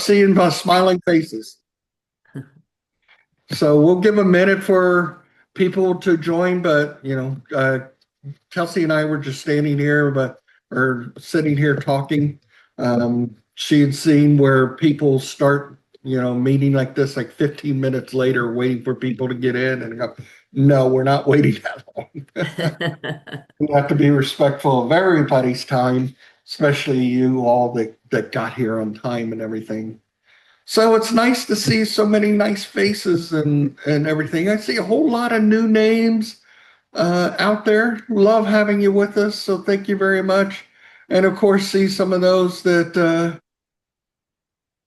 seeing my smiling faces. So we'll give a minute for people to join, but Kelsey and I were just standing here, or sitting here talking. She had seen where people start, meeting like this, like 15 minutes later, waiting for people to get in, and go, no, we're not waiting that long. We have to be respectful of everybody's time, especially you all that got here on time and everything. So it's nice to see so many nice faces and everything. I see a whole lot of new names out there. Love having you with us. So thank you very much. And of course, see some of those that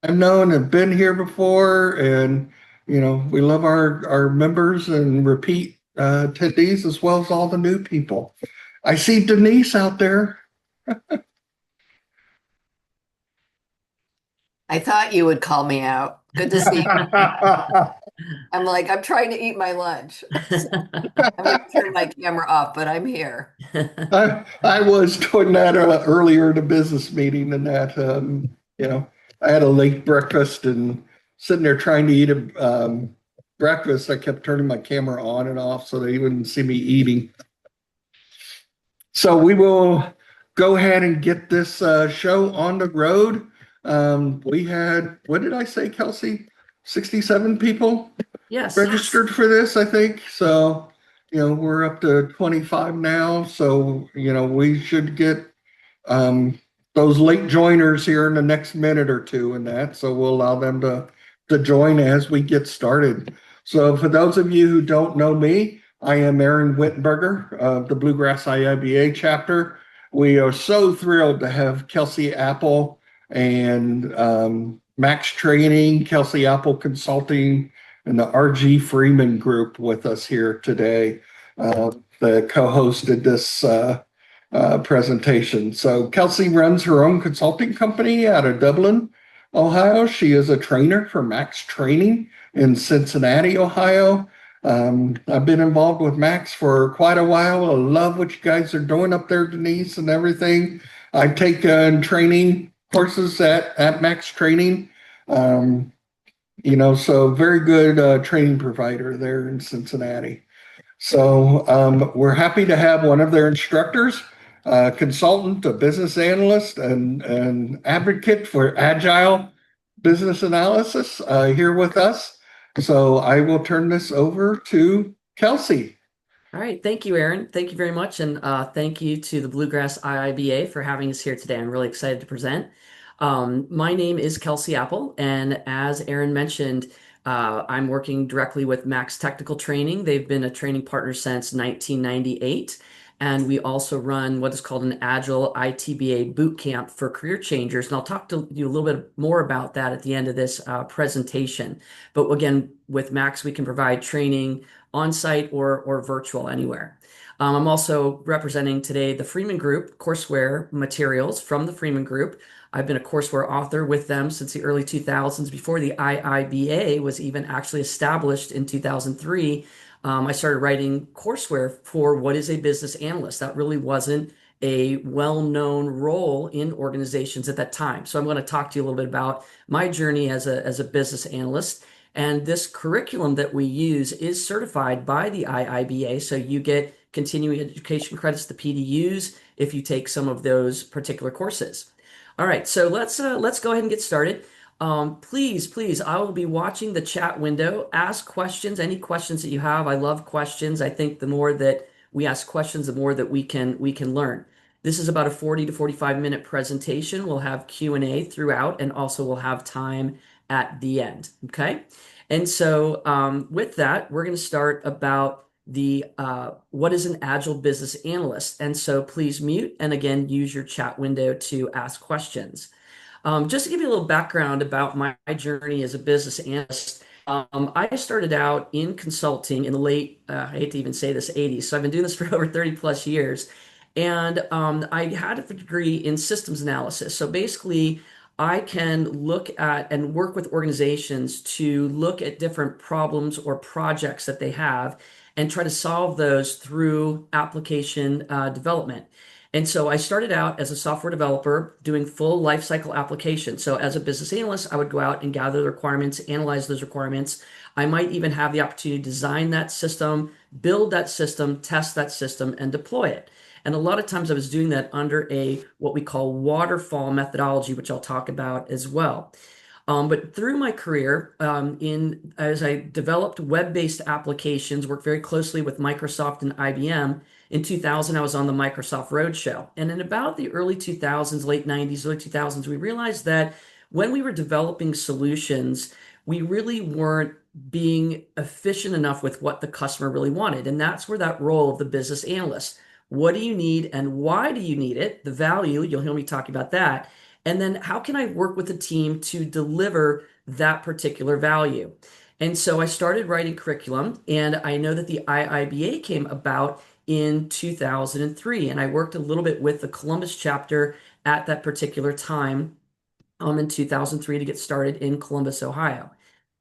I've known and been here before. And, we love our members and repeat attendees as well as all the new people. I see Denise out there. I thought you would call me out. Good to see you. I'm trying to eat my lunch. So I'm going to turn my camera off, but I'm here. I was doing that earlier in a business meeting, and that, I had a late breakfast and sitting there trying to eat a breakfast. I kept turning my camera on and off so they wouldn't see me eating. So we will go ahead and get this show on the road. We had, what did I say, Kelsey? 67 people registered for this, I think. So, we're up to 25 now. So, we should get those late joiners here in the next minute or two and that. So we'll allow them to join as we get started. So for those of you who don't know me, I am Aaron Wittenberger of the Bluegrass IIBA chapter. We are so thrilled to have Kelsey Apple and Max Training, Kelsey Apple Consulting, and the RG Freeman Group with us here today that co-hosted this presentation. So Kelsey runs her own consulting company out of Dublin, Ohio. She is a trainer for Max Training in Cincinnati, Ohio. I've been involved with Max for quite a while. I love what you guys are doing up there, Denise, and everything. I take training courses at Max Training. So very good training provider there in Cincinnati. So we're happy to have one of their instructors, a consultant, a business analyst, and an advocate for Agile business analysis here with us. So I will turn this over to Kelsey. All right. Thank you, Aaron. Thank you very much. And thank you to the Bluegrass IIBA for having us here today. I'm really excited to present. My name is Kelsey Apple, and as Aaron mentioned, I'm working directly with Max Technical Training. They've been a training partner since 1998, and we also run what is called an Agile IIBA boot camp for career changers. And I'll talk to you a little bit more about that at the end of this presentation. But again, with Max, we can provide training on-site or virtual anywhere. I'm also representing today the Freeman Group courseware materials from the Freeman Group. I've been a courseware author with them since the early 2000s, before the IIBA was even actually established in 2003. I started writing courseware for what is a business analyst. That really wasn't a well-known role in organizations at that time. So I'm going to talk to you a little bit about my journey as a business analyst. And this curriculum that we use is certified by the IIBA. So you get continuing education credits, the PDUs, if you take some of those particular courses. All right, so let's go ahead and get started. Please, I will be watching the chat window. Ask questions, any questions that you have. I love questions. I think the more that we ask questions, the more that we can learn. This is about a 40 to 45 minute presentation. We'll have Q&A throughout, and also we'll have time at the end. Okay, and so with that, we're going to start about the what is an Agile business analyst. And so please mute, and again, use your chat window to ask questions. Just to give you a little background about my journey as a business analyst, I started out in consulting in the late, I hate to even say this, 80s. So I've been doing this for over 30 plus years. And I had a degree in systems analysis. So basically, I can look at and work with organizations to look at different problems or projects that they have and try to solve those through application development. And so I started out as a software developer doing full lifecycle applications. So as a business analyst, I would go out and gather the requirements, analyze those requirements. I might even have the opportunity to design that system, build that system, test that system, and deploy it. And a lot of times I was doing that under a what we call waterfall methodology, which I'll talk about as well. But through my career, as I developed web-based applications, worked very closely with Microsoft and IBM. In 2000, I was on the Microsoft Roadshow. And in about the early 2000s, late 90s, early 2000s, we realized that when we were developing solutions, we really weren't being efficient enough with what the customer really wanted. And that's where that role of the business analyst. What do you need and why do you need it? The value, you'll hear me talking about that. And then how can I work with the team to deliver that particular value? And so I started writing curriculum, and I know that the IIBA came about in 2003, and I worked a little bit with the Columbus chapter at that particular time in 2003 to get started in Columbus, Ohio.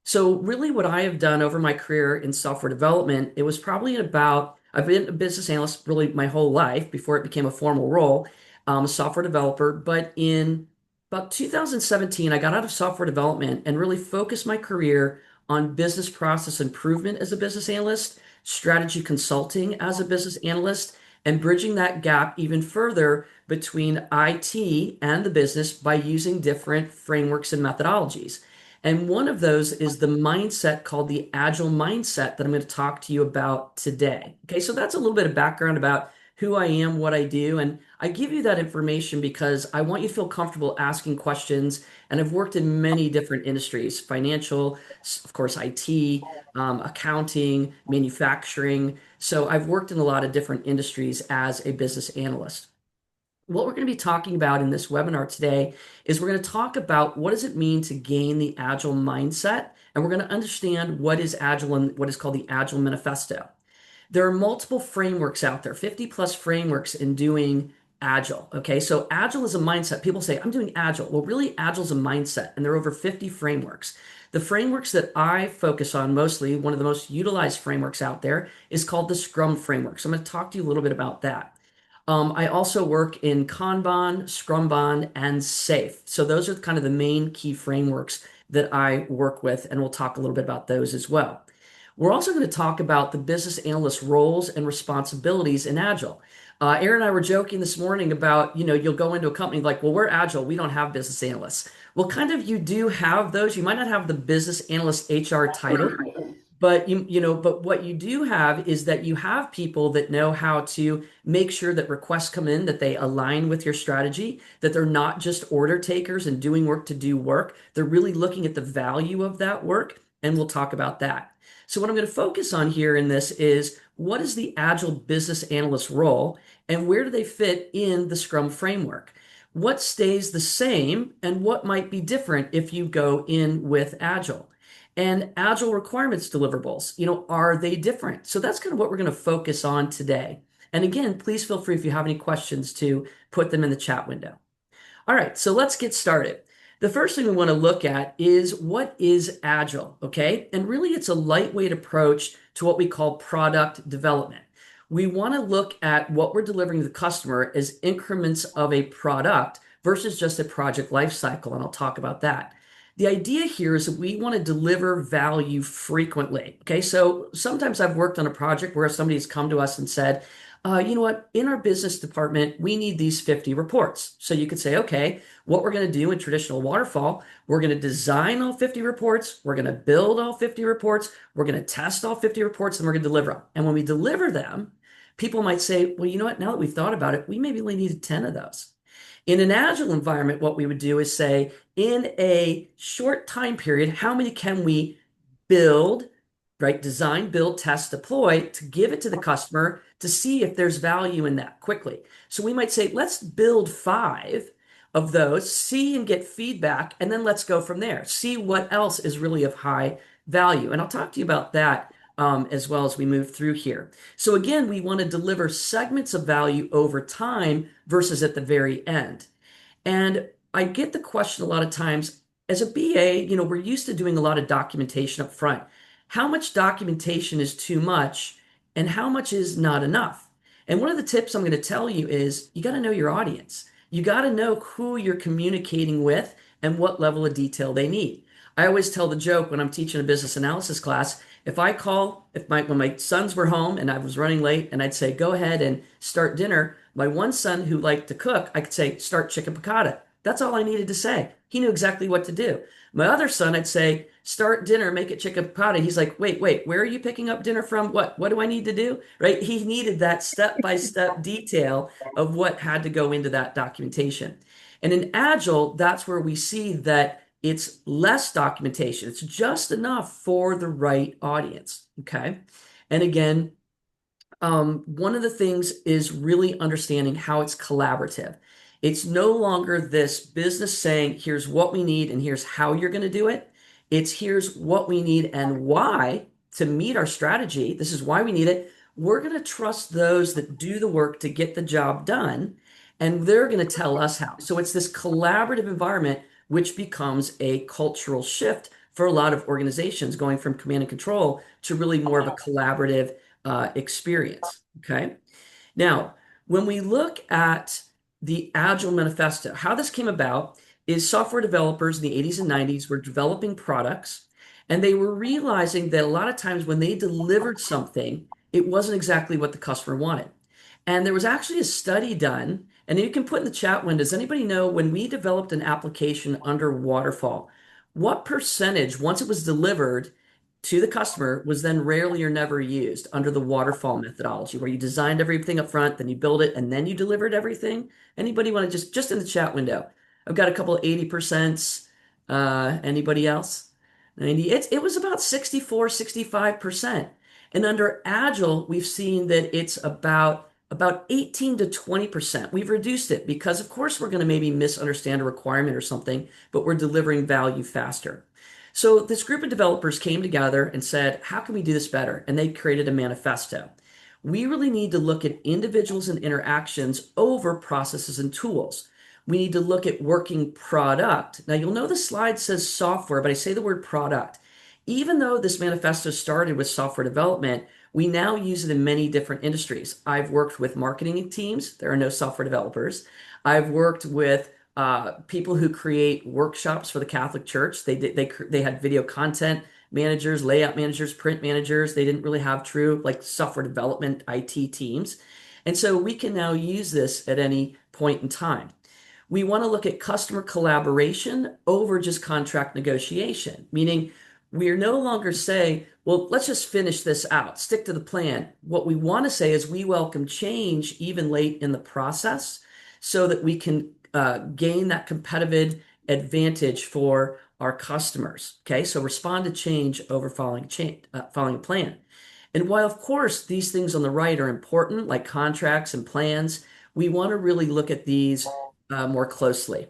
So really what I have done over my career in software development, it was probably about, I've been a business analyst really my whole life before it became a formal role, a software developer. But in about 2017, I got out of software development and really focused my career on business process improvement as a business analyst, strategy consulting as a business analyst, and bridging that gap even further between IT and the business by using different frameworks and methodologies. And one of those is the mindset called the Agile mindset that I'm going to talk to you about today. Okay, so that's a little bit of background about who I am, what I do, and I give you that information because I want you to feel comfortable asking questions. And I've worked in many different industries, financial, of course, IT, accounting, manufacturing. So I've worked in a lot of different industries as a business analyst. What we're going to be talking about in this webinar today is we're going to talk about what does it mean to gain the Agile mindset, and we're going to understand what is Agile and what is called the Agile Manifesto. There are multiple frameworks out there, 50 plus frameworks in doing Agile. Okay, so Agile is a mindset. People say, I'm doing Agile. Well, really, Agile is a mindset, and there are over 50 frameworks. The frameworks that I focus on mostly, one of the most utilized frameworks out there, is called the Scrum framework. So I'm going to talk to you a little bit about that. I also work in Kanban, Scrumban, and SAFe. So those are kind of the main key frameworks that I work with, and we'll talk a little bit about those as well. We're also going to talk about the business analyst roles and responsibilities in Agile. Aaron and I were joking this morning about, you'll go into a company like, well, we're Agile, we don't have business analysts. Well, kind of you do have those. You might not have the business analyst HR title, but but what you do have is that you have people that know how to make sure that requests come in, that they align with your strategy, that they're not just order takers and doing work to do work. They're really looking at the value of that work, and we'll talk about that. So what I'm going to focus on here in this is what is the Agile business analyst role and where do they fit in the Scrum framework? What stays the same and what might be different if you go in with Agile? And Agile requirements deliverables, are they different? So that's kind of what we're going to focus on today. And again, please feel free if you have any questions to put them in the chat window. All right, so let's get started. The first thing we want to look at is what is Agile, okay? And really it's a lightweight approach to what we call product development. We want to look at what we're delivering to the customer as increments of a product versus just a project lifecycle, and I'll talk about that. The idea here is that we want to deliver value frequently. Okay, so sometimes I've worked on a project where somebody's come to us and said, you know what, in our business department, we need these 50 reports. So you could say, okay, what we're going to do in traditional waterfall, we're going to design all 50 reports, we're going to build all 50 reports, we're going to test all 50 reports, and we're going to deliver them. And when we deliver them, people might say, well, you know what, now that we've thought about it, we maybe only needed 10 of those. In an Agile environment, what we would do is say, in a short time period, how many can we build, right? Design, build, test, deploy to give it to the customer to see if there's value in that quickly. So we might say, let's build 5 of those, see and get feedback, and then let's go from there. See what else is really of high value. And I'll talk to you about that as well as we move through here. So again, we want to deliver segments of value over time versus at the very end. And I get the question a lot of times, as a BA, we're used to doing a lot of documentation up front. How much documentation is too much and how much is not enough? And one of the tips I'm going to tell you is you got to know your audience. You got to know who you're communicating with and what level of detail they need. I always tell the joke when I'm teaching a business analysis class, when my sons were home and I was running late and I'd say, go ahead and start dinner. My one son who liked to cook, I could say, start chicken piccata. That's all I needed to say. He knew exactly what to do. My other son, I'd say, start dinner, make it chicken piccata. He's like, wait, where are you picking up dinner from? What do I need to do? Right? He needed that step-by-step detail of what had to go into that documentation. And in Agile, that's where we see that it's less documentation. It's just enough for the right audience. Okay. And again, one of the things is really understanding how it's collaborative. It's no longer this business saying, here's what we need and here's how you're going to do it. It's here's what we need and why to meet our strategy. This is why we need it. We're going to trust those that do the work to get the job done, and they're going to tell us how. So it's this collaborative environment, which becomes a cultural shift for a lot of organizations, going from command and control to really more of a collaborative experience. Okay. Now, when we look at the Agile Manifesto, how this came about is software developers in the 80s and 90s were developing products, and they were realizing that a lot of times when they delivered something, it wasn't exactly what the customer wanted. And there was actually a study done, and you can put in the chat window, does anybody know when we developed an application under waterfall, what percentage, once it was delivered to the customer, was then rarely or never used under the waterfall methodology, where you designed everything up front, then you build it, and then you delivered everything? Anybody want to just in the chat window? I've got a couple of 80%. Anybody else? 90. It was about 64, 65%. And under Agile, we've seen that it's about 18 to 20%. We've reduced it because, of course, we're going to maybe misunderstand a requirement or something, but we're delivering value faster. So this group of developers came together and said, how can we do this better? And they created a manifesto. We really need to look at individuals and interactions over processes and tools. We need to look at working product. Now, you'll know the slide says software, but I say the word product. Even though this manifesto started with software development, we now use it in many different industries. I've worked with marketing teams. There are no software developers. I've worked with people who create workshops for the Catholic Church. They had video content managers, layout managers, print managers. They didn't really have true like software development IT teams. And so we can now use this at any point in time. We want to look at customer collaboration over just contract negotiation, meaning we're no longer saying, well, let's just finish this out, stick to the plan. What we want to say is we welcome change even late in the process so that we can gain that competitive advantage for our customers. Okay, so respond to change over following a plan. And while, of course, these things on the right are important, like contracts and plans, we want to really look at these more closely.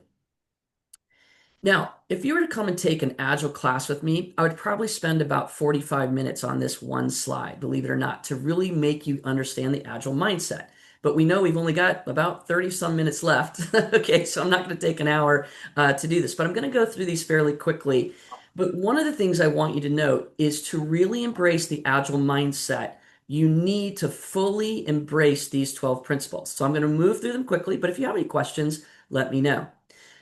Now, if you were to come and take an Agile class with me, I would probably spend about 45 minutes on this one slide, believe it or not, to really make you understand the Agile mindset. But we know we've only got about 30 some minutes left. Okay, so I'm not going to take an hour to do this, but I'm going to go through these fairly quickly. But one of the things I want you to note is to really embrace the Agile mindset, you need to fully embrace these 12 principles. So I'm going to move through them quickly, but if you have any questions, let me know.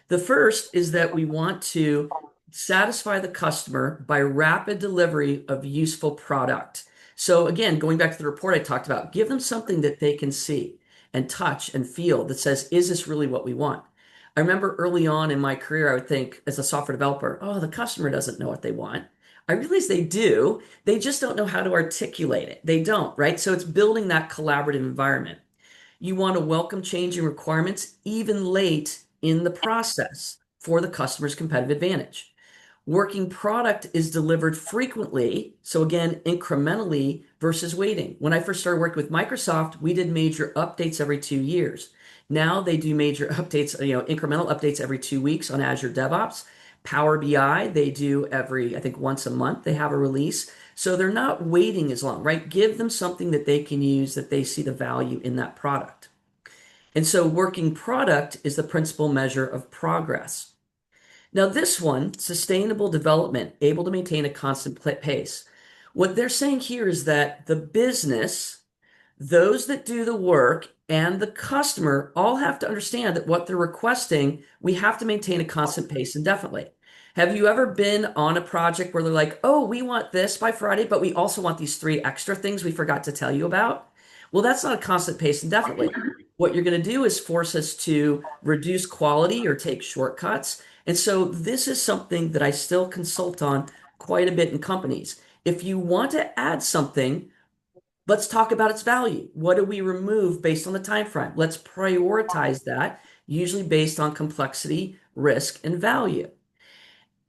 The first is that we want to satisfy the customer by rapid delivery of useful product. So again, going back to the report I talked about, give them something that they can see and touch and feel that says, is this really what we want? I remember early on in my career, I would think as a software developer, oh, the customer doesn't know what they want. I realize they do. They just don't know how to articulate it. They don't, right? So it's building that collaborative environment. You want to welcome changing requirements even late in the process for the customer's competitive advantage. Working product is delivered frequently, so again, incrementally versus waiting. When I first started working with Microsoft, we did major updates every 2 years. Now they do major updates, incremental updates every 2 weeks on Azure DevOps. Power BI, they do every, I think once a month, they have a release. So they're not waiting as long, right? Give them something that they can use that they see the value in that product. And so working product is the principal measure of progress. Now this one, sustainable development, able to maintain a constant pace. What they're saying here is that the business Those that do the work and the customer all have to understand that what they're requesting, we have to maintain a constant pace indefinitely. Have you ever been on a project where they're like, oh, we want this by Friday, but we also want these three extra things we forgot to tell you about? Well, that's not a constant pace indefinitely. What you're going to do is force us to reduce quality or take shortcuts. And so this is something that I still consult on quite a bit in companies. If you want to add something, let's talk about its value. What do we remove based on the time frame? Let's prioritize that, usually based on complexity, risk, and value.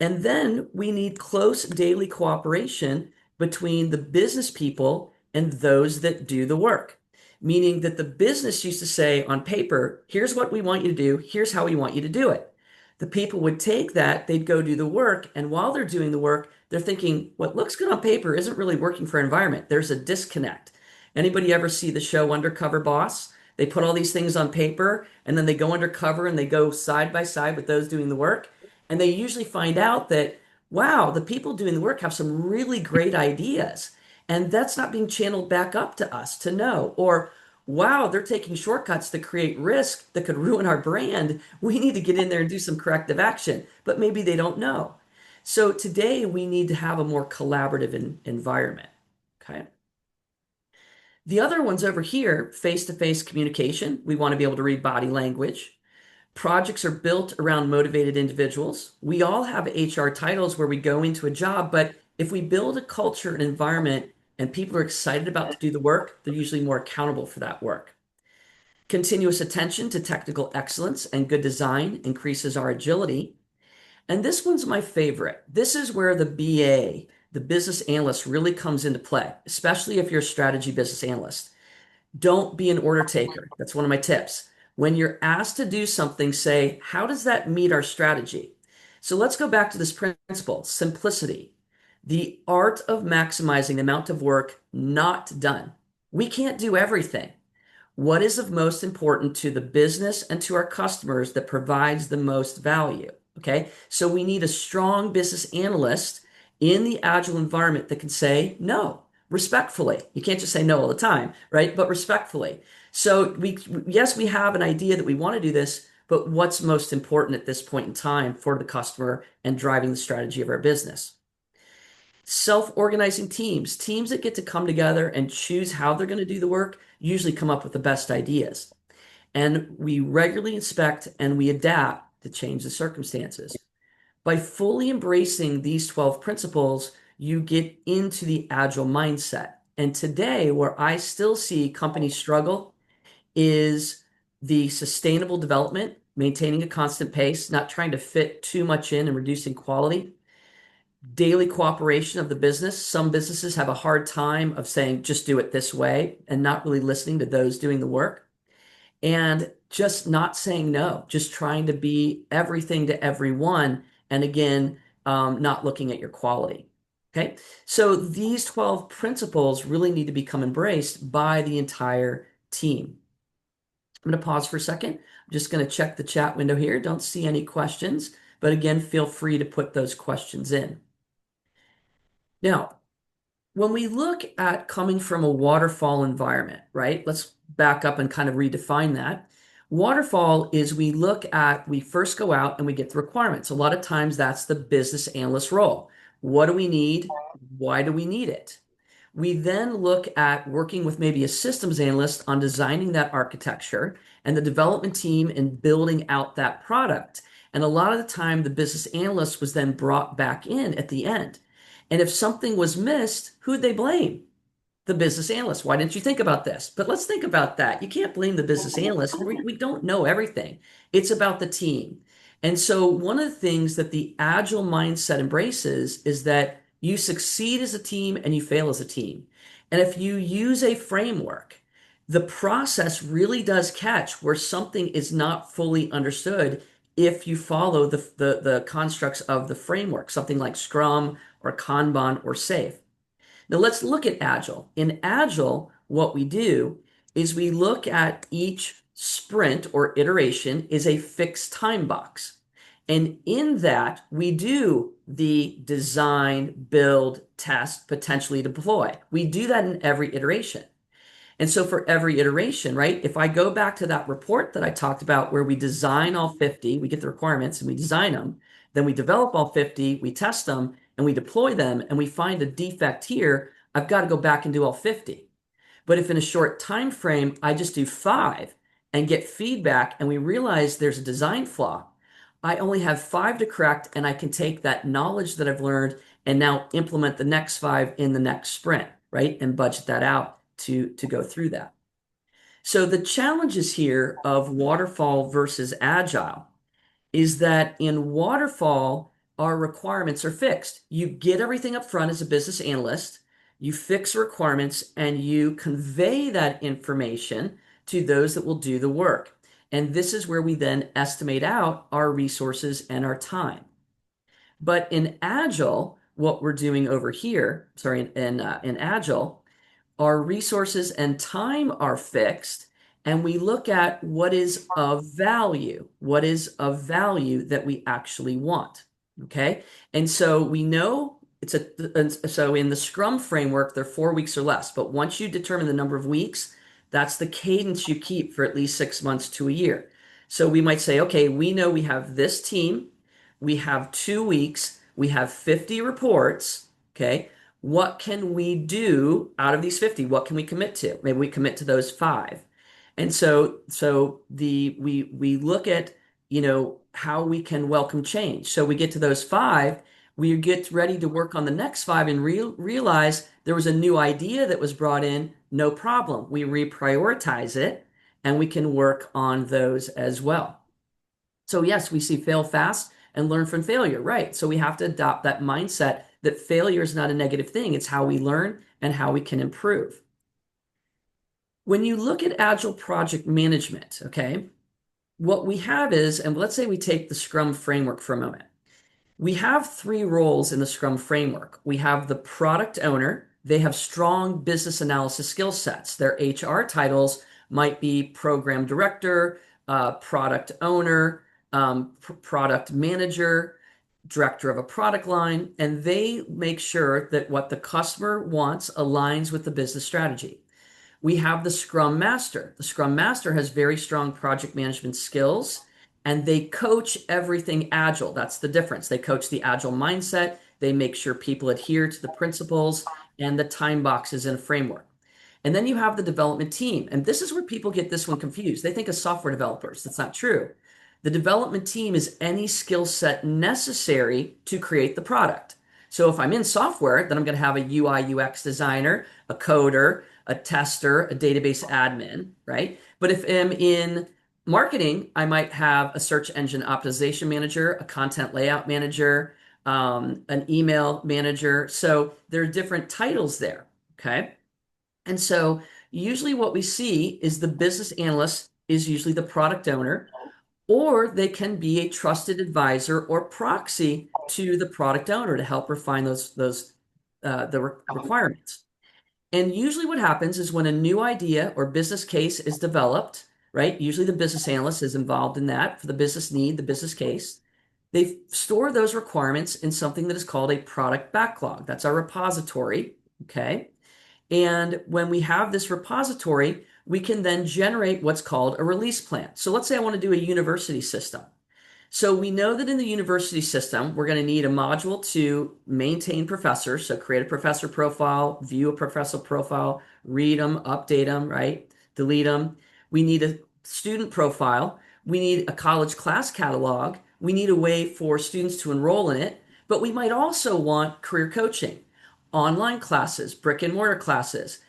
And then we need close daily cooperation between the business people and those that do the work. Meaning that the business used to say on paper, here's what we want you to do, here's how we want you to do it. The people would take that, they'd go do the work, and while they're doing the work, they're thinking, what looks good on paper isn't really working for our environment. There's a disconnect. Anybody ever see the show Undercover Boss? They put all these things on paper, and then they go undercover and they go side by side with those doing the work. And they usually find out that, wow, the people doing the work have some really great ideas. And that's not being channeled back up to us to know. Or, wow, they're taking shortcuts to create risk that could ruin our brand. We need to get in there and do some corrective action. But maybe they don't know. So today we need to have a more collaborative environment. Okay. The other ones over here, face-to-face communication. We want to be able to read body language. Projects are built around motivated individuals. We all have HR titles where we go into a job, but if we build a culture and environment and people are excited about to do the work, they're usually more accountable for that work. Continuous attention to technical excellence and good design increases our agility. And this one's my favorite. This is where the BA, the business analyst, really comes into play, especially if you're a strategy business analyst. Don't be an order taker. That's one of my tips. When you're asked to do something, say, how does that meet our strategy? So let's go back to this principle, simplicity, the art of maximizing the amount of work not done. We can't do everything. What is of most important to the business and to our customers that provides the most value? Okay, so we need a strong business analyst in the Agile environment that can say no respectfully. You can't just say no all the time, right? But respectfully. So yes, we have an idea that we want to do this, but what's most important at this point in time for the customer and driving the strategy of our business? Self-organizing teams, teams that get to come together and choose how they're going to do the work, usually come up with the best ideas. And we regularly inspect and we adapt to change the circumstances. By fully embracing these 12 principles, you get into the Agile mindset. And today, where I still see companies struggle is the sustainable development, maintaining a constant pace, not trying to fit too much in and reducing quality. Daily cooperation of the business. Some businesses have a hard time of saying, just do it this way, and not really listening to those doing the work. And just not saying no, just trying to be everything to everyone. And again, not looking at your quality. Okay. So these 12 principles really need to become embraced by the entire team. I'm going to pause for a second. I'm just going to check the chat window here. Don't see any questions, but again, feel free to put those questions in. Now, when we look at coming from a waterfall environment, right? Let's back up and kind of redefine that. Waterfall is we first go out and we get the requirements. A lot of times that's the business analyst role. What do we need? Why do we need it? We then look at working with maybe a systems analyst on designing that architecture and the development team in building out that product. And a lot of the time, the business analyst was then brought back in at the end. And if something was missed, who'd they blame? The business analyst. Why didn't you think about this? But let's think about that. You can't blame the business analyst. We don't know everything. It's about the team. And so one of the things that the Agile mindset embraces is that you succeed as a team and you fail as a team. And if you use a framework, the process really does catch where something is not fully understood if you follow the constructs of the framework, something like Scrum or Kanban or SAFe. Now let's look at Agile. In Agile, what we do is we look at each sprint or iteration is a fixed time box. And in that, we do the design, build, test, potentially deploy. We do that in every iteration. And so for every iteration, right, if I go back to that report that I talked about where we design all 50, we get the requirements and we design them, then we develop all 50, we test them, and we deploy them, and we find a defect here, I've got to go back and do all 50. But if in a short time frame, I just do 5 and get feedback and we realize there's a design flaw, I only have 5 to correct and I can take that knowledge that I've learned and now implement the next 5 in the next sprint, right? And budget that out to go through that. So the challenges here of waterfall versus agile is that in waterfall, our requirements are fixed. You get everything up front as a business analyst, you fix requirements, and you convey that information to those that will do the work. And this is where we then estimate out our resources and our time. But in Agile, what we're doing over here, in Agile, our resources and time are fixed, and we look at what is of value, that we actually want. Okay. And so we know so in the Scrum framework, they're 4 weeks or less. But once you determine the number of weeks, that's the cadence you keep for at least 6 months to a year. So we might say, okay, we know we have this team, we have 2 weeks, we have 50 reports. Okay. What can we do out of these 50? What can we commit to? Maybe we commit to those 5. And we look at, how we can welcome change. So we get to those 5, we get ready to work on the next 5 and realize there was a new idea that was brought in, no problem. We reprioritize it and we can work on those as well. So yes, we see fail fast and learn from failure, right? So we have to adopt that mindset that failure is not a negative thing. It's how we learn and how we can improve. When you look at Agile project management, okay, what we have is, and let's say we take the Scrum framework for a moment. We have 3 roles in the Scrum framework. We have the product owner. They have strong business analysis skill sets. Their HR titles might be program director, product owner, product manager, director of a product line, and they make sure that what the customer wants aligns with the business strategy. We have the Scrum Master. The Scrum Master has very strong project management skills, and they coach everything Agile. That's the difference. They coach the Agile mindset. They make sure people adhere to the principles and the time boxes in a framework. And then you have the development team. And this is where people get this one confused. They think of software developers. That's not true. The development team is any skill set necessary to create the product. So if I'm in software, then I'm going to have a UI UX designer, a coder, a tester, a database admin, right? But if I'm in marketing, I might have a search engine optimization manager, a content layout manager, an email manager. So there are different titles there, okay? And so usually what we see is the business analyst is usually the product owner, or they can be a trusted advisor or proxy to the product owner to help refine the requirements. And usually what happens is when a new idea or business case is developed, right? Usually the business analyst is involved in that for the business need, the business case. They store those requirements in something that is called a product backlog. That's our repository, okay? And when we have this repository, we can then generate what's called a release plan. So let's say I want to do a university system. So we know that in the university system, we're going to need a module to maintain professors. So create a professor profile, view a professor profile, read them, update them, right? Delete them. We need a student profile. We need a college class catalog. We need a way for students to enroll in it. But we might also want career coaching, online classes, brick and mortar classes,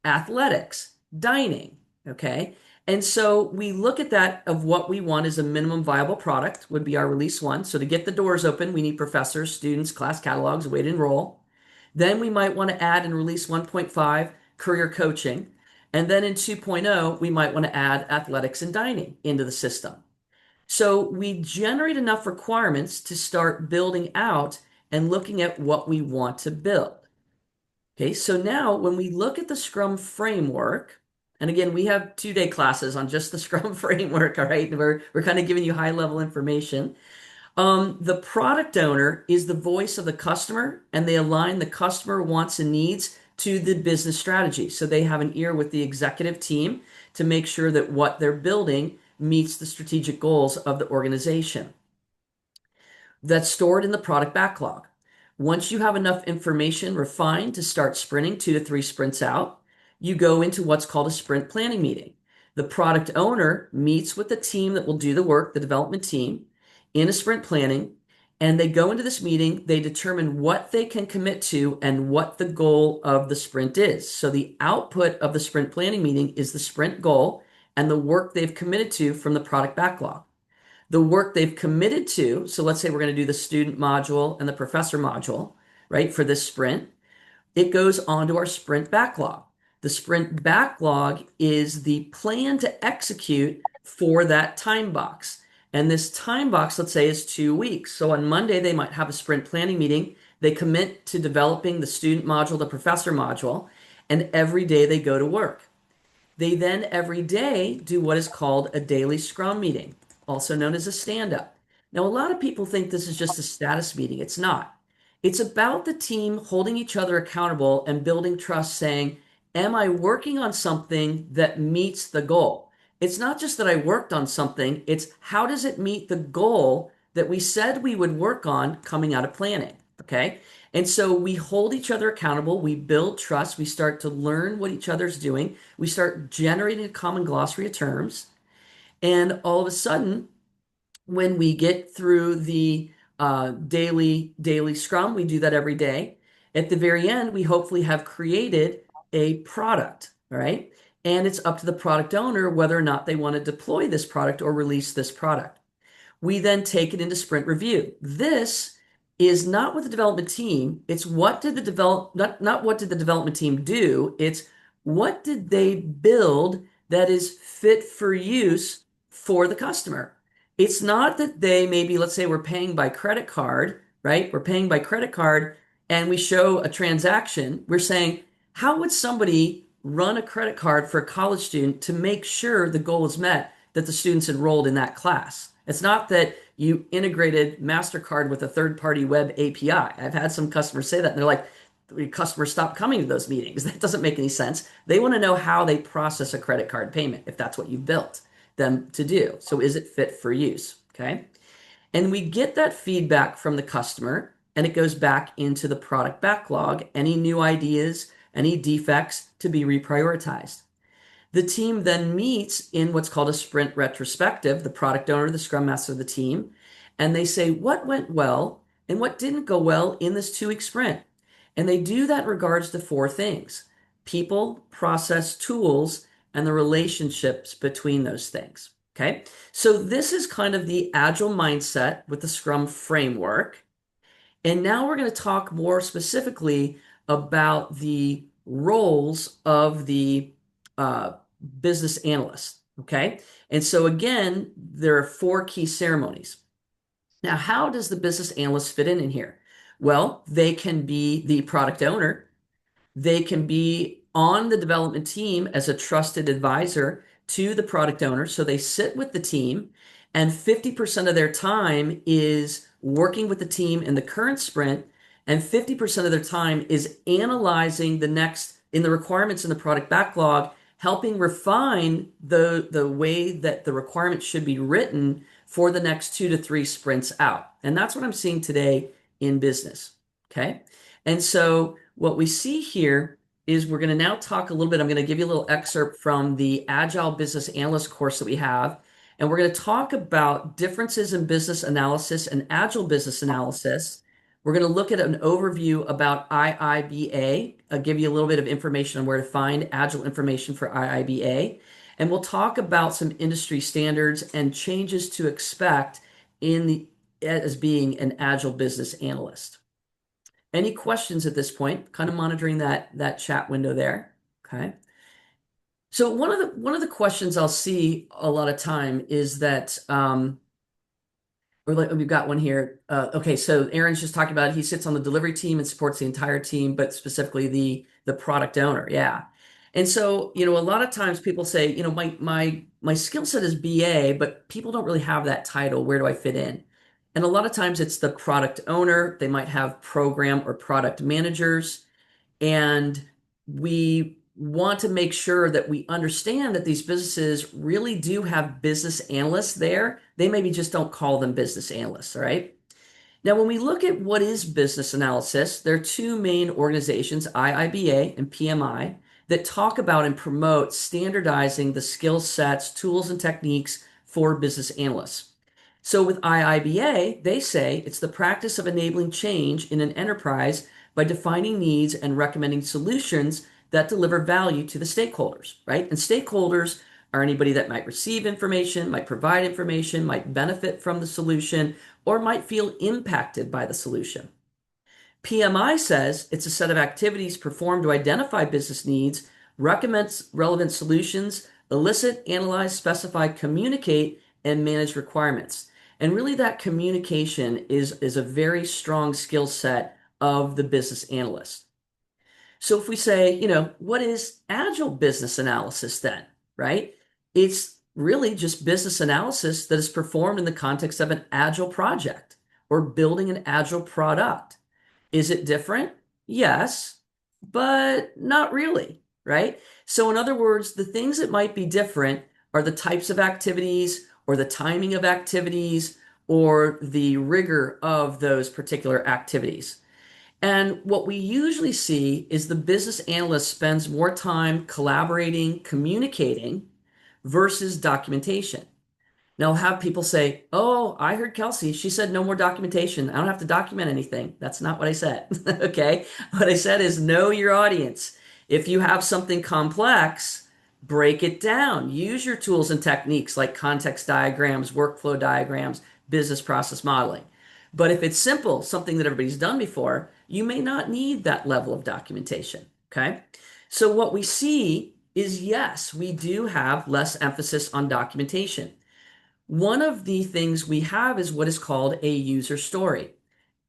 athletics, dining, okay? And so we look at that of what we want as a minimum viable product would be our release 1. So to get the doors open, we need professors, students, class catalogs, a way to enroll. Then we might want to add in release 1.5 career coaching. And then in 2.0, we might want to add athletics and dining into the system. So we generate enough requirements to start building out and looking at what we want to build. Okay, so now when we look at the Scrum framework, and again, we have 2-day classes on just the Scrum framework, all right? We're kind of giving you high-level information. The product owner is the voice of the customer, and they align the customer wants and needs to the business strategy. So they have an ear with the executive team to make sure that what they're building meets the strategic goals of the organization. That's stored in the product backlog. Once you have enough information refined to start sprinting 2 to 3 sprints out, you go into what's called a sprint planning meeting. The product owner meets with the team that will do the work, the development team, in a sprint planning, and they go into this meeting, they determine what they can commit to and what the goal of the sprint is. So the output of the sprint planning meeting is the sprint goal and the work they've committed to from the product backlog. The work they've committed to, so let's say we're going to do the student module and the professor module, right, for this sprint. It goes onto our sprint backlog. The sprint backlog is the plan to execute for that time box. And this time box, let's say, is 2 weeks. So on Monday, they might have a sprint planning meeting. They commit to developing the student module, the professor module, and every day they go to work. They then every day do what is called a daily scrum meeting, also known as a stand-up. Now, a lot of people think this is just a status meeting. It's not. It's about the team holding each other accountable and building trust, saying, am I working on something that meets the goal? It's not just that I worked on something, it's how does it meet the goal that we said we would work on coming out of planning, okay? And so we hold each other accountable, we build trust, we start to learn what each other's doing, we start generating a common glossary of terms, and all of a sudden, when we get through the daily scrum, we do that every day. At the very end, we hopefully have created a product, right? And it's up to the product owner whether or not they want to deploy this product or release this product. We then take it into sprint review. This is not with the development team. It's what did the not what did the development team do? It's what did they build that is fit for use for the customer. It's not that they maybe, let's say we're paying by credit card, right? We're paying by credit card and we show a transaction. We're saying, how would somebody run a credit card for a college student to make sure the goal is met that the student's enrolled in that class? It's not that you integrated MasterCard with a third-party web API. I've had some customers say that, and they're like, customers stop coming to those meetings. That doesn't make any sense. They want to know how they process a credit card payment, if that's what you built them to do. So is it fit for use? Okay. And we get that feedback from the customer, and it goes back into the product backlog, any new ideas, any defects to be reprioritized. The team then meets in what's called a sprint retrospective, the product owner, the scrum master of the team, and they say what went well and what didn't go well in this 2-week sprint. And they do that in regards to 4 things: people, process, tools, and the relationships between those things. Okay. So this is kind of the Agile mindset with the Scrum framework. And now we're going to talk more specifically about the roles of the business analyst. Okay. And so again, there are 4 key ceremonies. Now, how does the business analyst fit in here? Well, they can be the product owner. They can be on the development team as a trusted advisor to the product owner. So they sit with the team, and 50% of their time is working with the team in the current sprint, and 50% of their time is analyzing the requirements in the product backlog, helping refine the way that the requirements should be written for the next 2 to 3 sprints out. And that's what I'm seeing today in business. Okay. And so what we see here is we're going to now talk a little bit. I'm going to give you a little excerpt from the Agile Business Analyst course that we have. And we're going to talk about differences in business analysis and Agile business analysis. We're going to look at an overview about IIBA. I'll give you a little bit of information on where to find Agile information for IIBA. And we'll talk about some industry standards and changes to expect as being an Agile business analyst. Any questions at this point? Kind of monitoring that chat window there. Okay. So one of the questions I'll see a lot of time is that we've got one here. Okay, so Aaron's just talking about he sits on the delivery team and supports the entire team, but specifically the product owner. Yeah. And so, a lot of times people say, my skill set is BA, but people don't really have that title. Where do I fit in? And a lot of times it's the product owner. They might have program or product managers. And we want to make sure that we understand that these businesses really do have business analysts there. They maybe just don't call them business analysts, all right? Now, when we look at what is business analysis, there are two main organizations, IIBA and PMI, that talk about and promote standardizing the skill sets, tools, and techniques for business analysts. So with IIBA, they say it's the practice of enabling change in an enterprise by defining needs and recommending solutions that deliver value to the stakeholders, right? And stakeholders are anybody that might receive information, might provide information, might benefit from the solution, or might feel impacted by the solution. PMI says it's a set of activities performed to identify business needs, recommend relevant solutions, elicit, analyze, specify, communicate, and manage requirements. And really, that communication is a very strong skill set of the business analyst. So if we say, what is Agile business analysis then, right? It's really just business analysis that is performed in the context of an Agile project or building an Agile product. Is it different? Yes, but not really, right? So in other words, the things that might be different are the types of activities or the timing of activities or the rigor of those particular activities. And what we usually see is the business analyst spends more time collaborating, communicating versus documentation. Now, I'll have people say, "Oh, I heard Kelsey. She said no more documentation. I don't have to document anything." That's not what I said. Okay. What I said is know your audience. If you have something complex, break it down. Use your tools and techniques like context diagrams, workflow diagrams, business process modeling. But if it's simple, something that everybody's done before, you may not need that level of documentation. Okay. So what we see is yes, we do have less emphasis on documentation. One of the things we have is what is called a user story.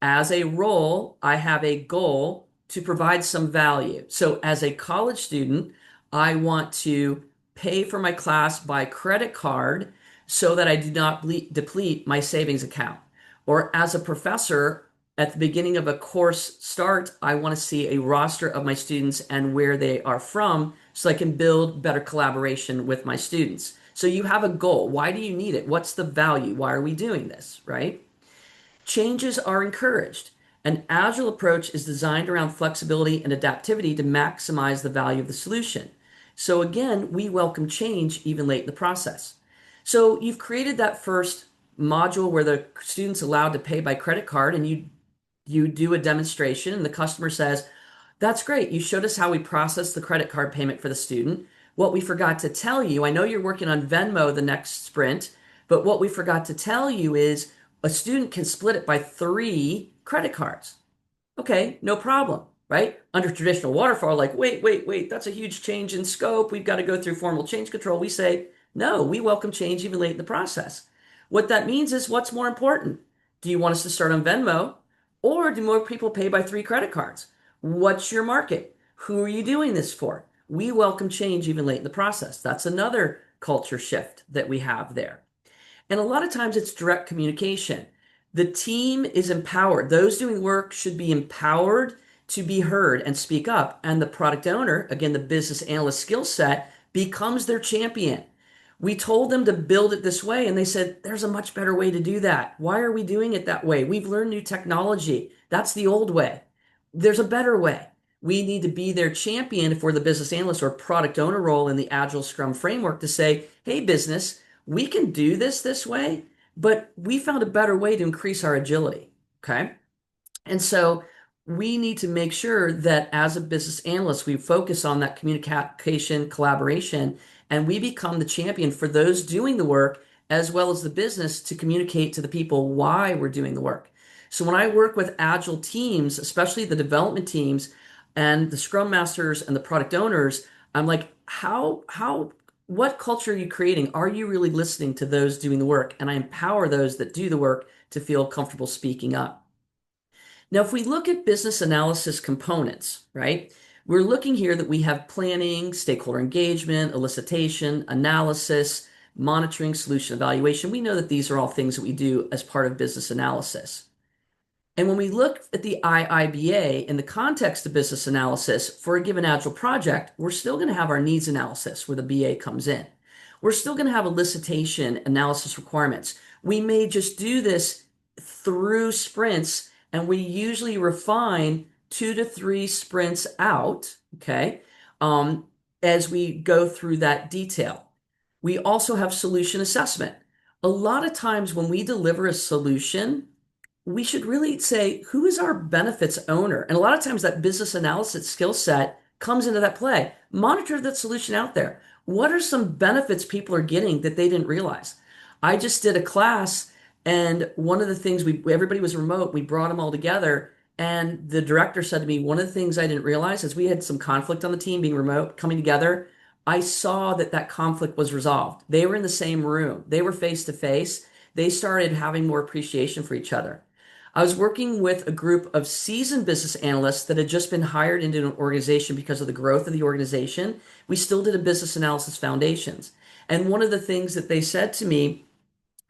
As a role, I have a goal to provide some value. So as a college student, I want to pay for my class by credit card so that I do not deplete my savings account. Or as a professor, at the beginning of a course start, I want to see a roster of my students and where they are from so I can build better collaboration with my students. So you have a goal. Why do you need it? What's the value? Why are we doing this, right? Changes are encouraged. An agile approach is designed around flexibility and adaptivity to maximize the value of the solution. So again, we welcome change even late in the process. So you've created that first module where the student's allowed to pay by credit card, and you do a demonstration and the customer says, "That's great. You showed us how we process the credit card payment for the student. What we forgot to tell you, I know you're working on Venmo the next sprint, but what we forgot to tell you is a student can split it by 3 credit cards." Okay, no problem, right? Under traditional waterfall, like, wait, that's a huge change in scope. We've got to go through formal change control. We say, no, we welcome change even late in the process. What that means is what's more important? Do you want us to start on Venmo or do more people pay by 3 credit cards? What's your market? Who are you doing this for? We welcome change even late in the process. That's another culture shift that we have there. And a lot of times it's direct communication. The team is empowered. Those doing the work should be empowered to be heard and speak up. And the product owner, again, the business analyst skill set, becomes their champion. We told them to build it this way, and they said, there's a much better way to do that. Why are we doing it that way? We've learned new technology. That's the old way. There's a better way. We need to be their champion for the business analyst or product owner role in the Agile Scrum framework to say, hey, business, we can do this way, but we found a better way to increase our agility. Okay. And so we need to make sure that as a business analyst, we focus on that communication, collaboration, and we become the champion for those doing the work as well as the business to communicate to the people why we're doing the work. So when I work with Agile teams, especially the development teams and the Scrum Masters and the product owners, I'm like, what culture are you creating? Are you really listening to those doing the work? And I empower those that do the work to feel comfortable speaking up. Now, if we look at business analysis components, right, we're looking here that we have planning, stakeholder engagement, elicitation, analysis, monitoring, solution evaluation. We know that these are all things that we do as part of business analysis. And when we look at the IIBA in the context of business analysis for a given Agile project, we're still going to have our needs analysis where the BA comes in. We're still going to have elicitation analysis requirements. We may just do this through sprints, and we usually refine 2 to 3 sprints out, okay, as we go through that detail. We also have solution assessment. A lot of times when we deliver a solution, we should really say, who is our benefits owner? And a lot of times that business analysis skill set comes into that play. Monitor that solution out there. What are some benefits people are getting that they didn't realize? I just did a class, and one of the things everybody was remote, we brought them all together, and the director said to me, one of the things I didn't realize is we had some conflict on the team being remote, coming together. I saw that conflict was resolved. They were in the same room. They were face to face. They started having more appreciation for each other. I was working with a group of seasoned business analysts that had just been hired into an organization because of the growth of the organization. We still did a business analysis foundations. And one of the things that they said to me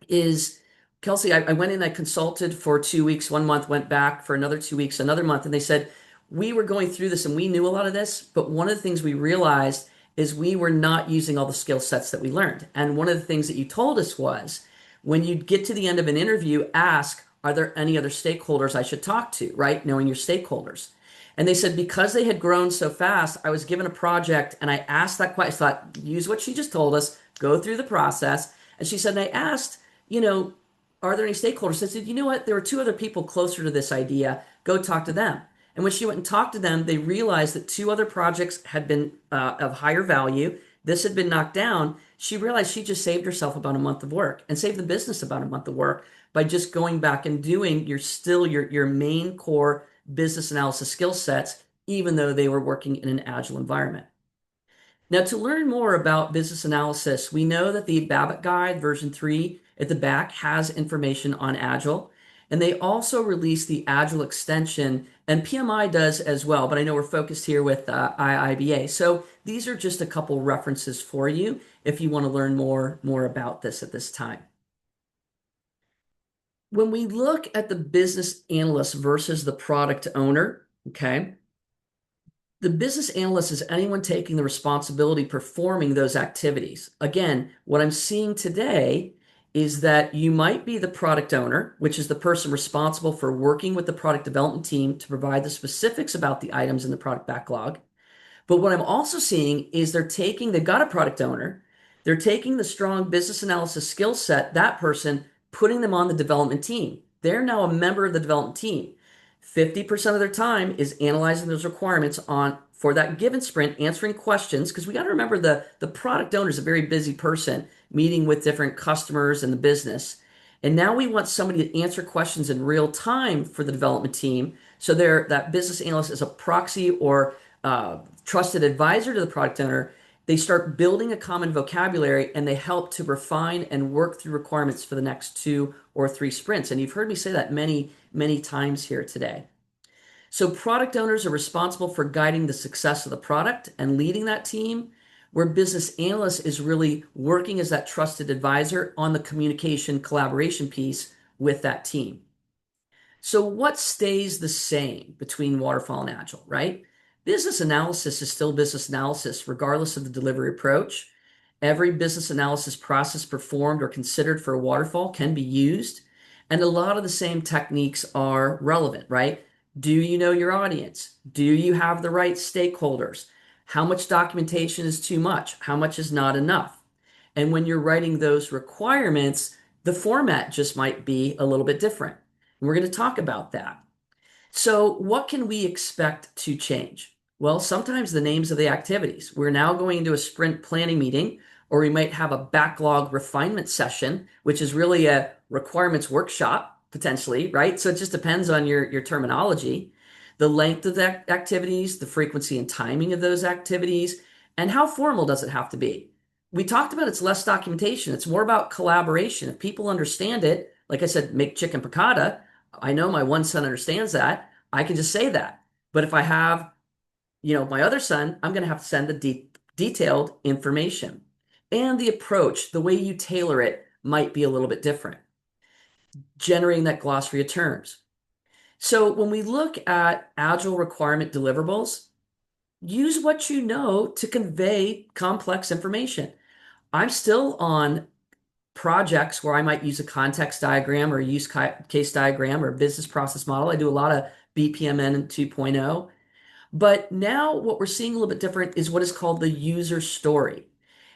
is, Kelsey, I went in, I consulted for 2 weeks, 1 month, went back for another 2 weeks, another month. And they said, we were going through this and we knew a lot of this, but one of the things we realized is we were not using all the skill sets that we learned. And one of the things that you told us was, when you get to the end of an interview, ask, are there any other stakeholders I should talk to, right? Knowing your stakeholders. And they said, because they had grown so fast, I was given a project and I asked that question. I thought, use what she just told us, go through the process. And she said, and I asked, are there any stakeholders? I said, you know what? There were 2 other people closer to this idea. Go talk to them. And when she went and talked to them, they realized that 2 other projects had been of higher value. This had been knocked down. She realized she just saved herself about a month of work and saved the business about a month of work by just going back and doing your main core business analysis skill sets, even though they were working in an Agile environment. Now, to learn more about business analysis, we know that the Babbitt Guide version 3 at the back has information on Agile. And they also released the Agile extension, and PMI does as well, but I know we're focused here with IIBA. So these are just a couple references for you if you want to learn more about this at this time. When we look at the business analyst versus the product owner, okay, the business analyst is anyone taking the responsibility performing those activities. Again, what I'm seeing today is that you might be the product owner, which is the person responsible for working with the product development team to provide the specifics about the items in the product backlog. But what I'm also seeing is they've got a product owner, they're taking the strong business analysis skill set, that person, putting them on the development team. They're now a member of the development team. 50% of their time is analyzing those requirements for that given sprint, answering questions, because we got to remember the product owner is a very busy person meeting with different customers in the business. And now we want somebody to answer questions in real time for the development team. So that business analyst is a proxy or trusted advisor to the product owner. They start building a common vocabulary and they help to refine and work through requirements for the next 2 or 3 sprints. And you've heard me say that many, many times here today. So product owners are responsible for guiding the success of the product and leading that team, where business analyst is really working as that trusted advisor on the communication collaboration piece with that team. So what stays the same between waterfall and Agile, right? Business analysis is still business analysis, regardless of the delivery approach. Every business analysis process performed or considered for a waterfall can be used, and a lot of the same techniques are relevant, right? Do you know your audience? Do you have the right stakeholders? How much documentation is too much? How much is not enough? And when you're writing those requirements, the format just might be a little bit different. And we're going to talk about that. So what can we expect to change? Well, sometimes the names of the activities. We're now going into a sprint planning meeting, or we might have a backlog refinement session, which is really a requirements workshop, potentially, right? So it just depends on your terminology, the length of the activities, the frequency and timing of those activities, and how formal does it have to be? We talked about it's less documentation. It's more about collaboration. If people understand it, like I said, make chicken piccata. I know my one son understands that. I can just say that. But if I have, my other son, I'm going to have to send the detailed information. And the approach, the way you tailor it might be a little bit different. Generating that glossary of terms. So when we look at Agile requirement deliverables, use what you know to convey complex information. I'm still on projects where I might use a context diagram or a use case diagram or a business process model. I do a lot of BPMN 2.0. But now what we're seeing a little bit different is what is called the user story.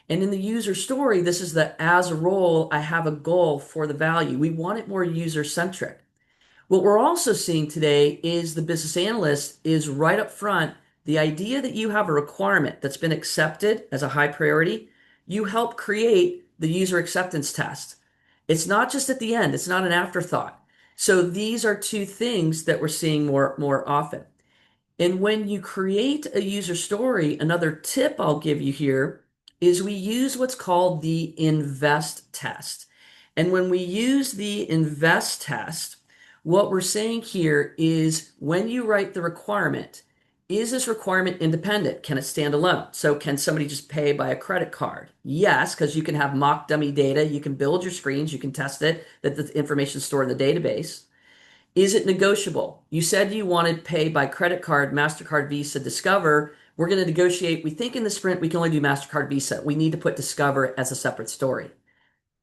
And in the user story, this is that as a role, I have a goal for the value. We want it more user centric. What we're also seeing today is the business analyst is right up front. The idea that you have a requirement that's been accepted as a high priority, you help create the user acceptance test. It's not just at the end, it's not an afterthought. So these are two things that we're seeing more often. And when you create a user story, another tip I'll give you here is we use what's called the invest test. And when we use the invest test, what we're saying here is when you write the requirement, is this requirement independent? Can it stand alone? So can somebody just pay by a credit card? Yes, because you can have mock dummy data. You can build your screens. You can test it, that the information is stored in the database. Is it negotiable? You said you wanted pay by credit card, MasterCard, Visa, Discover. We're going to negotiate. We think in the sprint we can only do MasterCard, Visa. We need to put Discover as a separate story.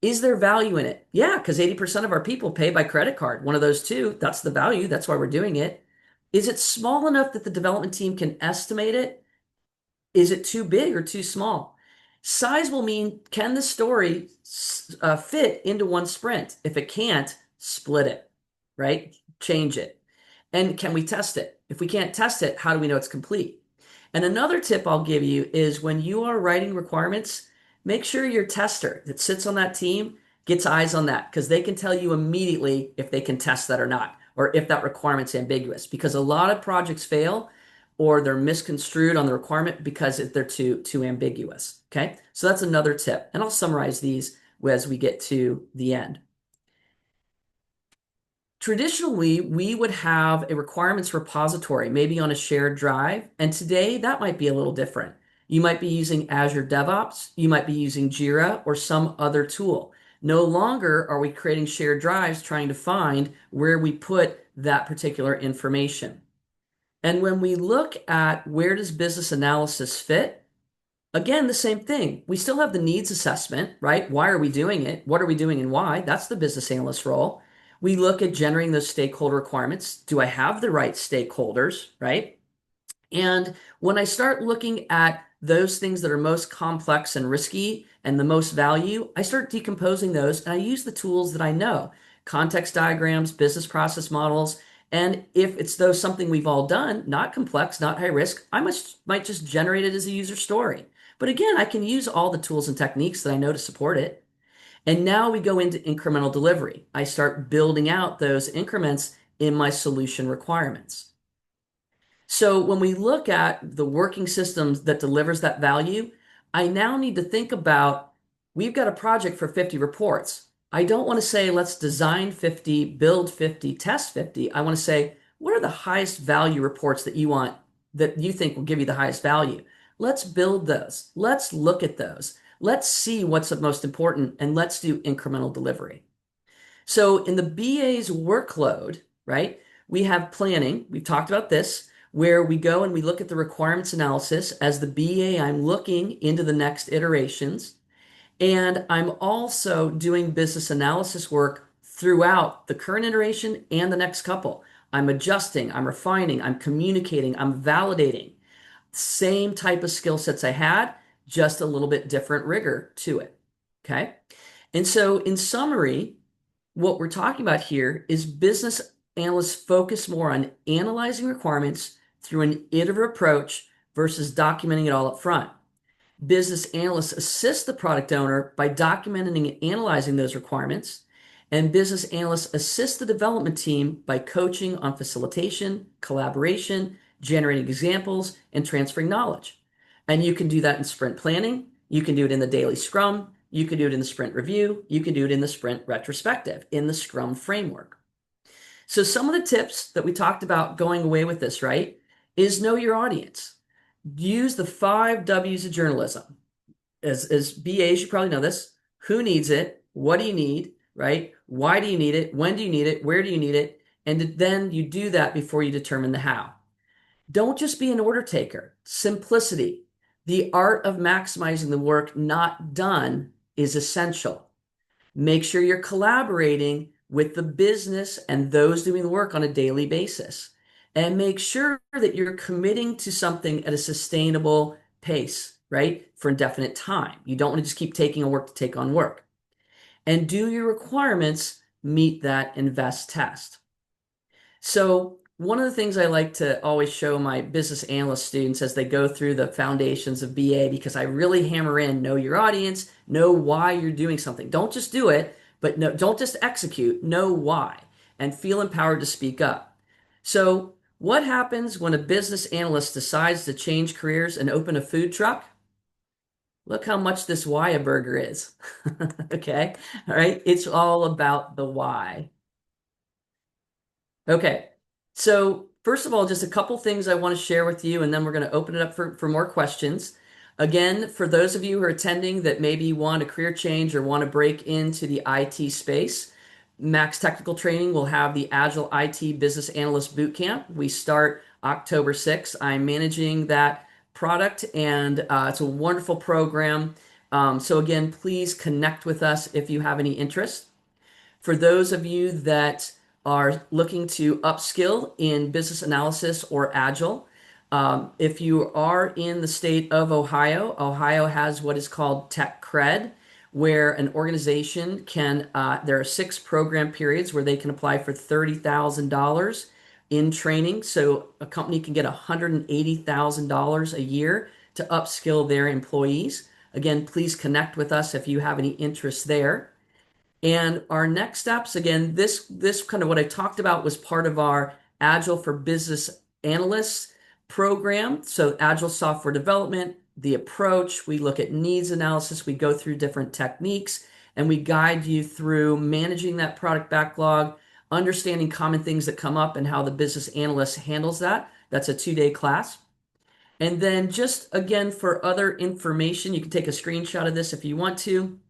Is there value in it? Yeah, because 80% of our people pay by credit card. One of those two, that's the value. That's why we're doing it. Is it small enough that the development team can estimate it? Is it too big or too small? Size will mean, can the story fit into one sprint? If it can't, split it, right? Change it. And can we test it? If we can't test it, how do we know it's complete? And another tip I'll give you is when you are writing requirements, make sure your tester that sits on that team gets eyes on that because they can tell you immediately if they can test that or not, or if that requirement's ambiguous. Because a lot of projects fail or they're misconstrued on the requirement because they're too ambiguous. Okay, so that's another tip. And I'll summarize these as we get to the end. Traditionally, we would have a requirements repository, maybe on a shared drive, and today that might be a little different. You might be using Azure DevOps, you might be using Jira or some other tool. No longer are we creating shared drives trying to find where we put that particular information. And when we look at where does business analysis fit, again, the same thing. We still have the needs assessment, right? Why are we doing it? What are we doing and why? That's the business analyst role. We look at generating those stakeholder requirements. Do I have the right stakeholders, right? And when I start looking at those things that are most complex and risky and the most value, I start decomposing those and I use the tools that I know, context diagrams, business process models. And if it's though something we've all done, not complex, not high risk, I might just generate it as a user story. But again, I can use all the tools and techniques that I know to support it. And now we go into incremental delivery. I start building out those increments in my solution requirements. So when we look at the working systems that delivers that value, I now need to think about, we've got a project for 50 reports. I don't want to say, let's design 50, build 50, test 50. I want to say, what are the highest value reports that you want, that you think will give you the highest value? Let's build those. Let's look at those. Let's see what's the most important and let's do incremental delivery. So in the BA's workload, right, we have planning. We've talked about this, where we go and we look at the requirements analysis. As the BA, I'm looking into the next iterations. And I'm also doing business analysis work throughout the current iteration and the next couple. I'm adjusting, I'm refining, I'm communicating, I'm validating. Same type of skill sets I had, just a little bit different rigor to it. Okay. And so in summary, what we're talking about here is business analysts focus more on analyzing requirements through an iterative approach versus documenting it all up front. Business analysts assist the product owner by documenting and analyzing those requirements, and business analysts assist the development team by coaching on facilitation, collaboration, generating examples, and transferring knowledge. And you can do that in sprint planning. You can do it in the daily scrum. You can do it in the sprint review. You can do it in the sprint retrospective, in the scrum framework. So some of the tips that we talked about going away with this, right, is know your audience. Use the 5 W's of journalism. As BAs, you probably know this. Who needs it? What do you need, right? Why do you need it? When do you need it? Where do you need it? And then you do that before you determine the how. Don't just be an order taker. Simplicity, the art of maximizing the work not done, is essential. Make sure you're collaborating with the business and those doing the work on a daily basis. And make sure that you're committing to something at a sustainable pace, right? For indefinite time. You don't want to just keep taking on work to take on work. And do your requirements meet that invest test? So one of the things I like to always show my business analyst students as they go through the foundations of BA, because I really hammer in, know your audience, know why you're doing something. Don't just do it, but no, don't just execute, know why, and feel empowered to speak up. So what happens when a business analyst decides to change careers and open a food truck? Look how much this why a burger is. Okay. All right. It's all about the why. Okay. So first of all, just a couple things I want to share with you, and then we're going to open it up for more questions. Again, for those of you who are attending that maybe want a career change or want to break into the IT space, Max Technical Training will have the Agile IT Business Analyst Bootcamp. We start October 6th. I'm managing that product, and it's a wonderful program. So again, please connect with us if you have any interest. For those of you that are looking to upskill in business analysis or Agile, if you are in the state of Ohio, Ohio has what is called Tech Cred, where an organization can, there are 6 program periods where they can apply for $30,000 in training. So a company can get $180,000 a year to upskill their employees. Again, please connect with us if you have any interest there. And our next steps, again, this kind of what I talked about was part of our Agile for Business Analysts program. So Agile software development, the approach, we look at needs analysis, we go through different techniques, and we guide you through managing that product backlog, understanding common things that come up and how the business analyst handles that. That's a 2-day class. And then just again, for other information, you can take a screenshot of this if you want to.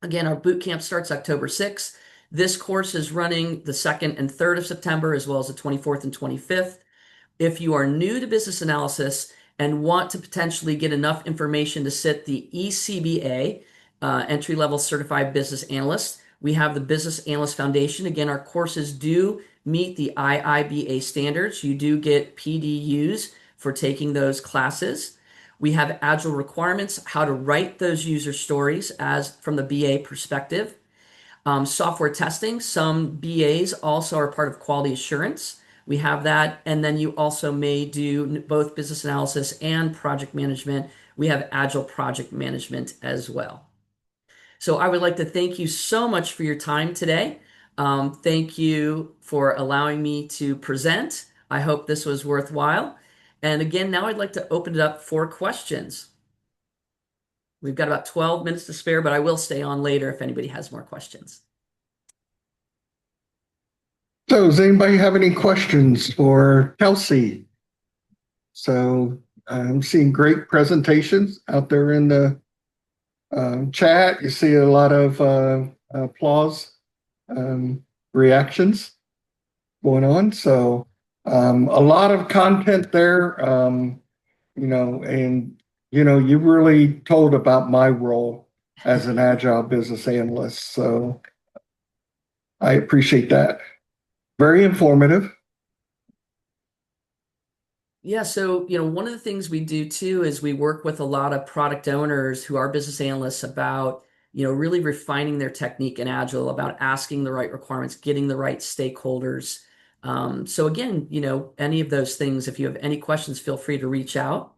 Again, our boot camp starts October 6th. This course is running the 2nd and 3rd of September, as well as the 24th and 25th. If you are new to business analysis and want to potentially get enough information to sit the ECBA, entry-level certified business analyst, we have the Business Analyst Foundation. Again, our courses do meet the IIBA standards. You do get PDUs for taking those classes. We have Agile requirements, how to write those user stories as from the BA perspective. Software testing, some BAs also are part of quality assurance. We have that. And then you also may do both business analysis and project management. We have Agile project management as well. So I would like to thank you so much for your time today. Thank you for allowing me to present. I hope this was worthwhile. And again, now I'd like to open it up for questions. We've got about 12 minutes to spare, but I will stay on later if anybody has more questions. So does anybody have any questions for Kelsey? So I'm seeing great presentations out there in the chat. You see a lot of applause reactions going on. So a lot of content there, and you really told about my role as an Agile business analyst. So I appreciate that. Very informative. Yeah, so one of the things we do too is we work with a lot of product owners who are business analysts about really refining their technique in Agile, about asking the right requirements, getting the right stakeholders. So again, any of those things, if you have any questions, feel free to reach out.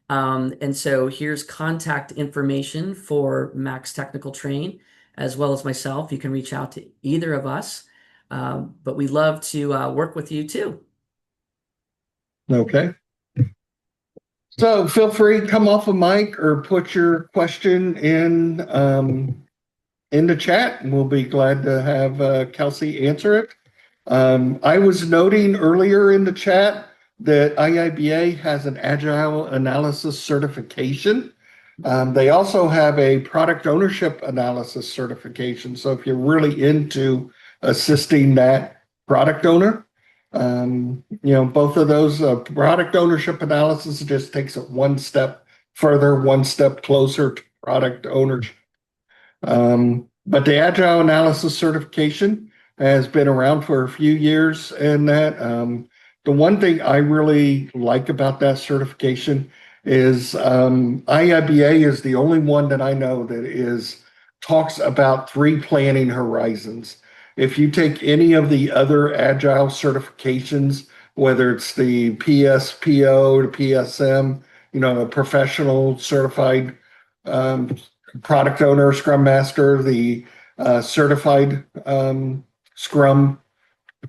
And so here's contact information for Max Technical Train, as well as myself. You can reach out to either of us, but we love to work with you too. Okay. So feel free to come off a mic or put your question in the chat, and we'll be glad to have Kelsey answer it. I was noting earlier in the chat that IIBA has an Agile Analysis certification. They also have a Product Ownership Analysis certification. So if you're really into assisting that product owner, Both of those, product ownership analysis just takes it one step further, one step closer to product ownership. But the Agile Analysis certification has been around for a few years, and the one thing I really like about that certification is IIBA is the only one that I know that talks about 3 planning horizons. If you take any of the other Agile certifications, whether it's the PSPO, the PSM, the professional certified um, product owner, Scrum Master, the certified Scrum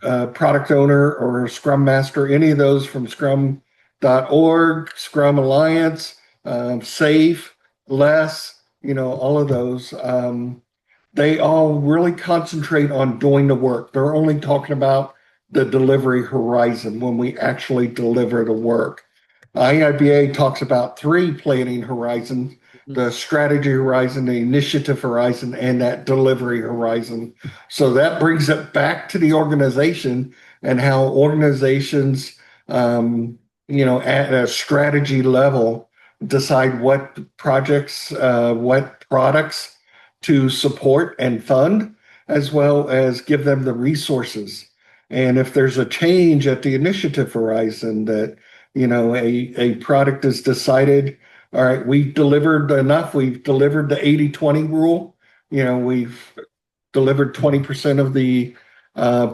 product owner or Scrum Master, any of those from Scrum.org, Scrum Alliance, SAFe, LESS, all of those. They all really concentrate on doing the work. They're only talking about the delivery horizon when we actually deliver the work. IIBA talks about 3 planning horizons, the strategy horizon, the initiative horizon, and that delivery horizon. So that brings it back to the organization and how organizations, at a strategy level, decide what projects, what products to support and fund, as well as give them the resources. And if there's a change at the initiative horizon that, a product is decided, all right, we've delivered enough, we've delivered the 80-20 rule, we've delivered 20% of the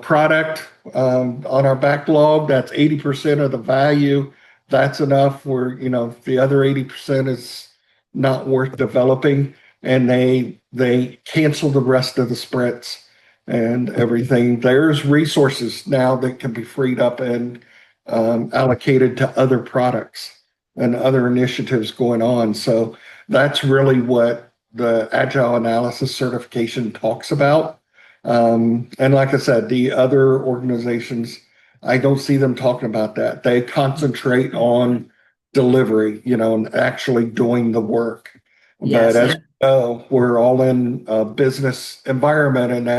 product on our backlog, that's 80% of the value, that's enough. The other 80% is not worth developing, and they cancel the rest of the sprints and everything. There's resources now that can be freed up and allocated to other products and other initiatives going on. So that's really what the Agile Analysis certification talks about. And like I said, the other organizations, I don't see them talking about that. They concentrate on delivery, and actually doing the work. Yes. But as we're all in a business environment,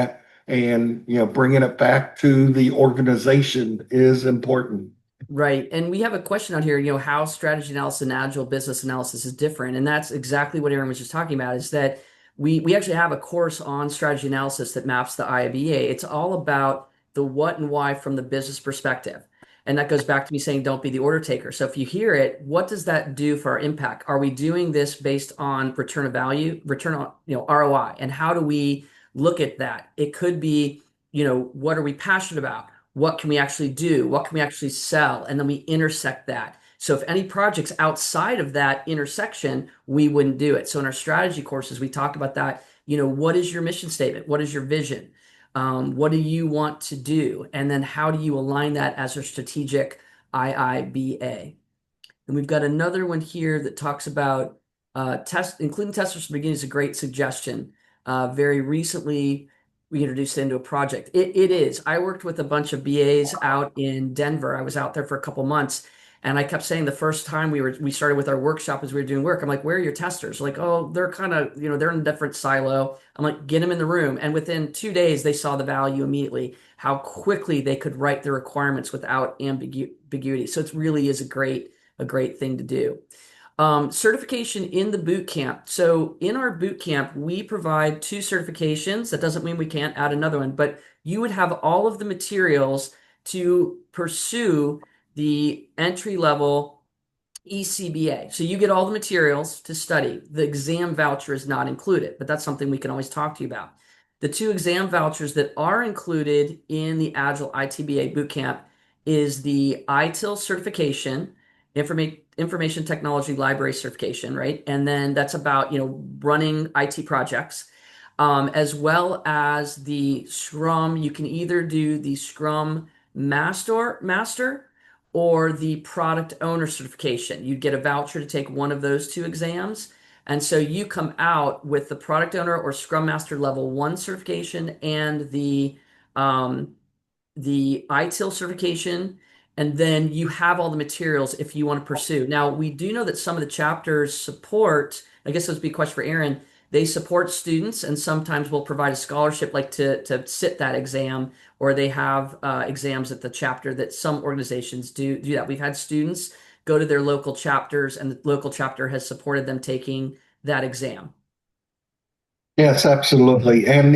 and bringing it back to the organization is important. Right. And we have a question out here, how strategy analysis and agile business analysis is different. And that's exactly what Aaron was just talking about, is that we actually have a course on strategy analysis that maps the IIBA. It's all about the what and why from the business perspective. And that goes back to me saying, don't be the order taker. So if you hear it, what does that do for our impact? Are we doing this based on return of value, return on, ROI? And how do we look at that? It could be, what are we passionate about? What can we actually do? What can we actually sell? And then we intersect that. So if any projects outside of that intersection, we wouldn't do it. So in our strategy courses, we talk about that. What is your mission statement? What is your vision? What do you want to do? And then how do you align that as a strategic IIBA? And we've got another one here that talks about including testers from the beginning is a great suggestion. Very recently, we introduced it into a project. It is. I worked with a bunch of BAs out in Denver. I was out there for a couple months, and I kept saying the first time we started with our workshop as we were doing work, I'm like, where are your testers? Like, oh, they're kind of, they're in a different silo. I'm like, get them in the room. And within 2 days, they saw the value immediately, how quickly they could write the requirements without ambiguity. So it really is a great thing to do. Certification in the boot camp. So in our boot camp, we provide 2 certifications. That doesn't mean we can't add another one, but you would have all of the materials to pursue the entry level ECBA. So you get all the materials to study. The exam voucher is not included, but that's something we can always talk to you about. The 2 exam vouchers that are included in the Agile ITBA bootcamp is the ITIL certification, information technology library certification, right? And then that's about, running IT projects, as well as the Scrum. You can either do the Scrum Master or the product owner certification. You get a voucher to take one of those 2 exams. And so you come out with the product owner or Scrum Master level 1 certification and the ITIL certification, and then you have all the materials if you want to pursue. Now, we do know that some of the chapters support, I guess this would be a question for Aaron, they support students and sometimes will provide a scholarship like to sit that exam, or they have exams at the chapter that some organizations do that. We've had students go to their local chapters and the local chapter has supported them taking that exam. Yes, absolutely. And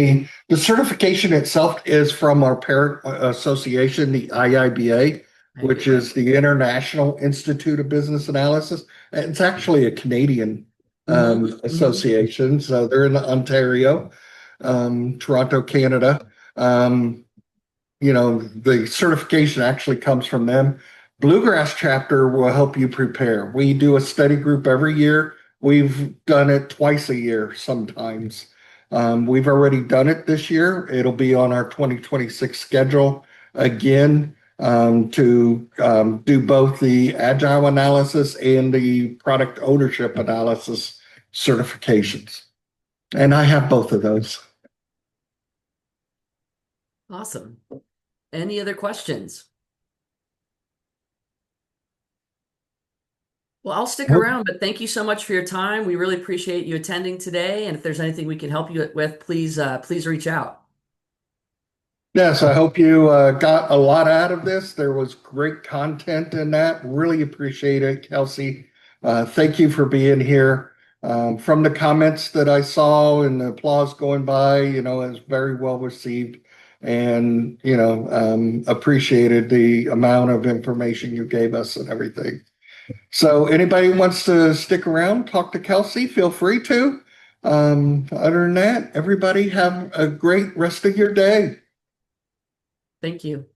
the certification itself is from our parent association, the IIBA, which is the International Institute of Business Analysis. It's actually a Canadian association. So they're in Ontario, Toronto, Canada. The certification actually comes from them. Bluegrass chapter will help you prepare. We do a study group every year. We've done it twice a year sometimes. We've already done it this year. It'll be on our 2026 schedule again to do both the Agile analysis and the product ownership analysis certifications. And I have both of those. Awesome. Any other questions? Well, I'll stick around, but thank you so much for your time. We really appreciate you attending today. And if there's anything we can help you with, please reach out. Yes, I hope you got a lot out of this. There was great content in that. Really appreciate it, Kelsey. Thank you for being here. From the comments that I saw and the applause going by, it was very well received, and appreciated the amount of information you gave us and everything. So anybody who wants to stick around, talk to Kelsey, feel free to. Other than that, everybody have a great rest of your day. Thank you.